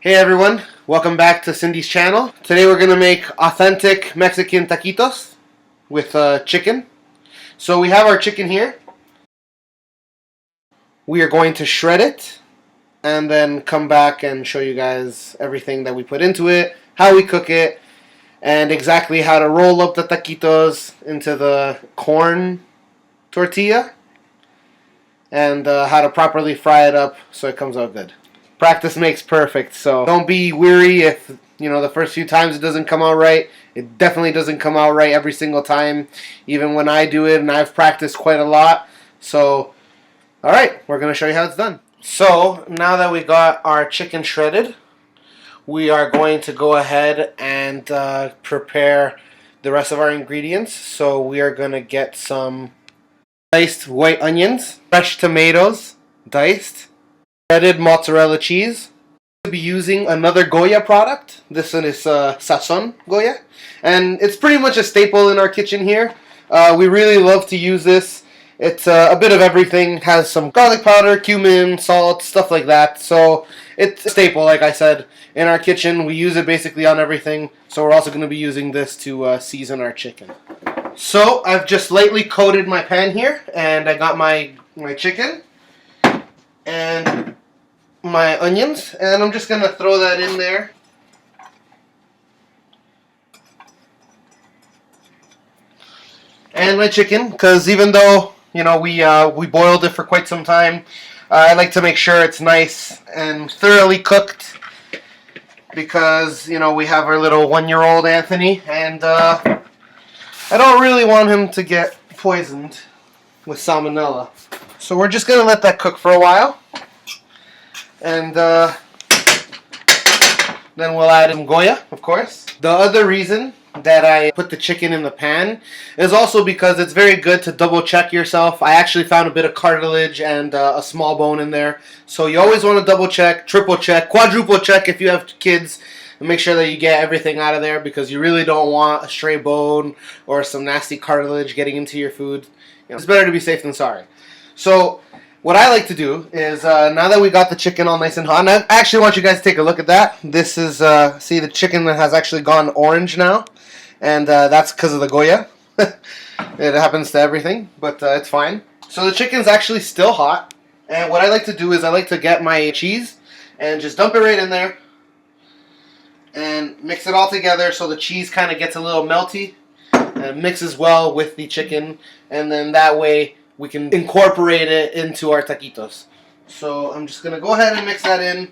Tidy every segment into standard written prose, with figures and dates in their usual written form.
Hey everyone, welcome back to Cindy's channel. Today we're going to make authentic Mexican taquitos with chicken. So we have our chicken here. We are going to shred it and then come back and show you guys everything that we put into it, how we cook it, and exactly how to roll up the taquitos into the corn tortilla and how to properly fry it up so it comes out good. Practice makes perfect, so don't be weary if the first few times it doesn't come out right. It definitely doesn't come out right every single time, even when I do it, and I've practiced quite a lot. So alright, we're going to show you how it's done. So now that we got our chicken shredded, we are going to go ahead and prepare the rest of our ingredients. So we are going to get some diced white onions, fresh tomatoes, diced, shredded mozzarella cheese. We'll be using another Goya product. This one is Sazon Goya, and it's pretty much a staple in our kitchen here. We really love to use this. It's a bit of everything. It has some garlic powder, cumin, salt, stuff like that. So it's a staple, like I said, in our kitchen. We use it basically on everything. So we're also going to be using this to season our chicken. So I've just lightly coated my pan here, and I got my chicken and my onions, and I'm just gonna throw that in there. And my chicken, because even though we boiled it for quite some time, I like to make sure it's nice and thoroughly cooked, because we have our little 1-year-old Anthony, and I don't really want him to get poisoned with salmonella. So we're just gonna let that cook for a while. And then we'll add in Goya, of course. The other reason that I put the chicken in the pan is also because it's very good to double check yourself. I actually found a bit of cartilage and a small bone in there. So you always want to double check, triple check, quadruple check if you have kids, and make sure that you get everything out of there, because you really don't want a stray bone or some nasty cartilage getting into your food. It's better to be safe than sorry. So what I like to do is, now that we got the chicken all nice and hot, and I actually want you guys to take a look at that. This is, see, the chicken that has actually gone orange now, and that's because of the Goya. It happens to everything, but it's fine. So the chicken's actually still hot, and what I like to do is I like to get my cheese and just dump it right in there and mix it all together so the cheese kind of gets a little melty and mixes well with the chicken, and then that way we can incorporate it into our taquitos. So I'm just going to go ahead and mix that in,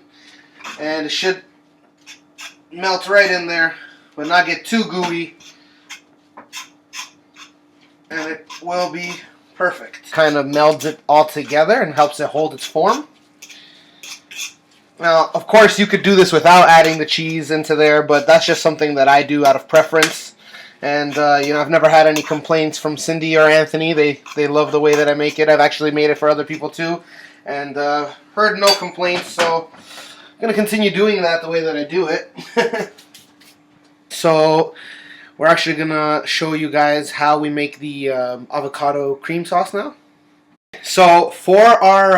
and it should melt right in there, but not get too gooey, and it will be perfect. Kind of melds it all together and helps it hold its form. Now, of course, you could do this without adding the cheese into there, but that's just something that I do out of preference. And, I've never had any complaints from Cindy or Anthony. They love the way that I make it. I've actually made it for other people too, and heard no complaints, so I'm going to continue doing that the way that I do it. So we're actually going to show you guys how we make the avocado cream sauce now. So for our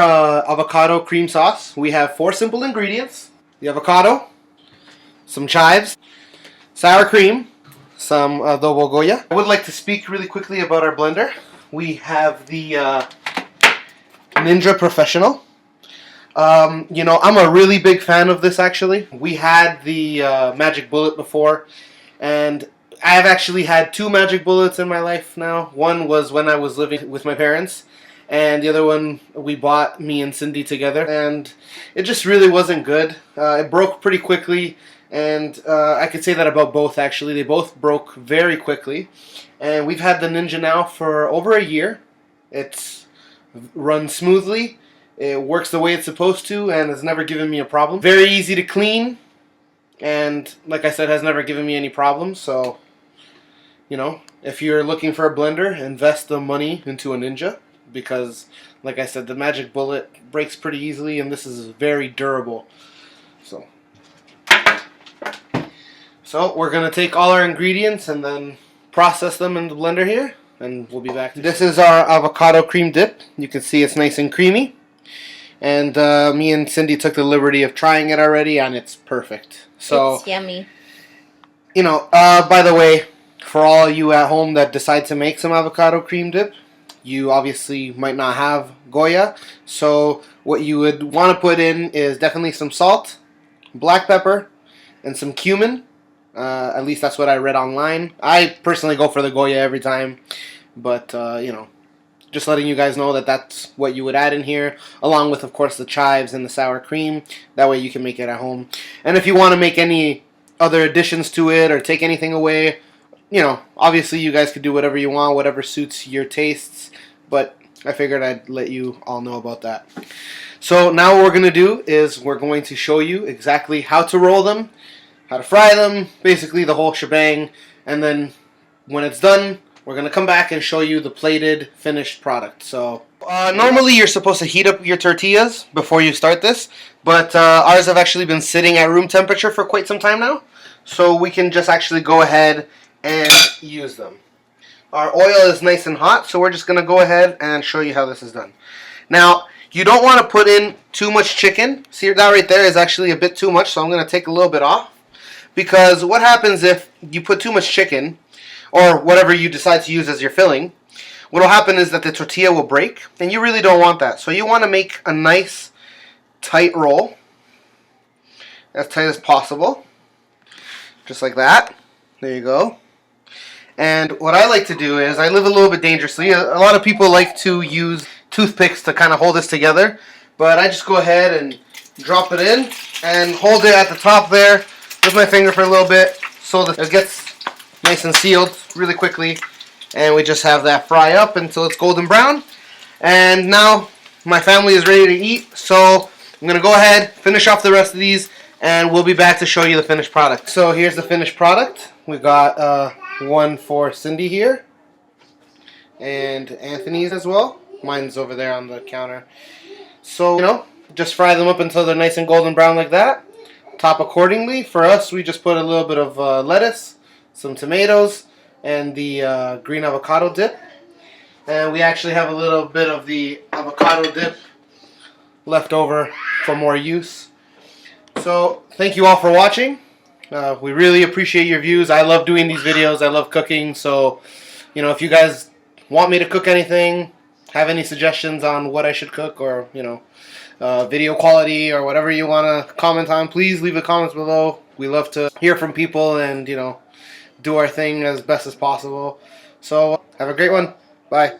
avocado cream sauce, we have 4 simple ingredients: the avocado, some chives, sour cream, some adobo Goya. I would like to speak really quickly about our blender. We have the Ninja Professional. I'm a really big fan of this, actually. We had the Magic Bullet before, and I've actually had 2 Magic Bullets in my life now. One was when I was living with my parents, and the other one we bought, me and Cindy together, and it just really wasn't good. It broke pretty quickly. And I could say that about both, actually. They both broke very quickly. And we've had the Ninja now for over a year. It's run smoothly. It works the way it's supposed to, and has never given me a problem. Very easy to clean, and like I said, has never given me any problems. So, if you're looking for a blender, invest the money into a Ninja, because, like I said, the Magic Bullet breaks pretty easily, and this is very durable. So we're going to take all our ingredients and then process them in the blender here, and we'll be back. This is our avocado cream dip. You can see it's nice and creamy. And me and Cindy took the liberty of trying it already, and it's perfect. So it's yummy. You know, by the way, for all you at home that decide to make some avocado cream dip, you obviously might not have Goya. So what you would want to put in is definitely some salt, black pepper, and some cumin. At least that's what I read online. I personally go for the Goya every time, but you know, just letting you guys know that that's what you would add in here, along with, of course, the chives and the sour cream. That way you can make it at home. And if you want to make any other additions to it or take anything away, you know, obviously you guys could do whatever you want, whatever suits your tastes, but I figured I'd let you all know about that. So now what we're going to do is we're going to show you exactly how to roll them, how to fry them, basically the whole shebang, and then when it's done, we're going to come back and show you the plated, finished product. So normally you're supposed to heat up your tortillas before you start this, but ours have actually been sitting at room temperature for quite some time now, so we can just actually go ahead and use them. Our oil is nice and hot, so we're just going to go ahead and show you how this is done. Now, you don't want to put in too much chicken. See, that right there is actually a bit too much, so I'm going to take a little bit off. Because what happens if you put too much chicken, or whatever you decide to use as your filling, what will happen is that the tortilla will break, and you really don't want that. So you want to make a nice, tight roll, as tight as possible, just like that. There you go. And what I like to do is, I live a little bit dangerously. A lot of people like to use toothpicks to kind of hold this together, but I just go ahead and drop it in and hold it at the top there with my finger for a little bit so that it gets nice and sealed really quickly, and we just have that fry up until it's golden brown. And now my family is ready to eat, so I'm going to go ahead, finish off the rest of these, and we'll be back to show you the finished product. So here's the finished product. We got one for Cindy here, and Anthony's as well. Mine's over there on the counter. So, you know, just fry them up until they're nice and golden brown like that. Top accordingly. For us, we just put a little bit of lettuce, some tomatoes, and the green avocado dip. And we actually have a little bit of the avocado dip left over for more use. So, thank you all for watching. We really appreciate your views. I love doing these videos. I love cooking. So, you know, if you guys want me to cook anything, have any suggestions on what I should cook, or, you know, video quality or whatever you want to comment on, please leave the comments below. We love to hear from people and, you know, do our thing as best as possible. So have a great one. Bye.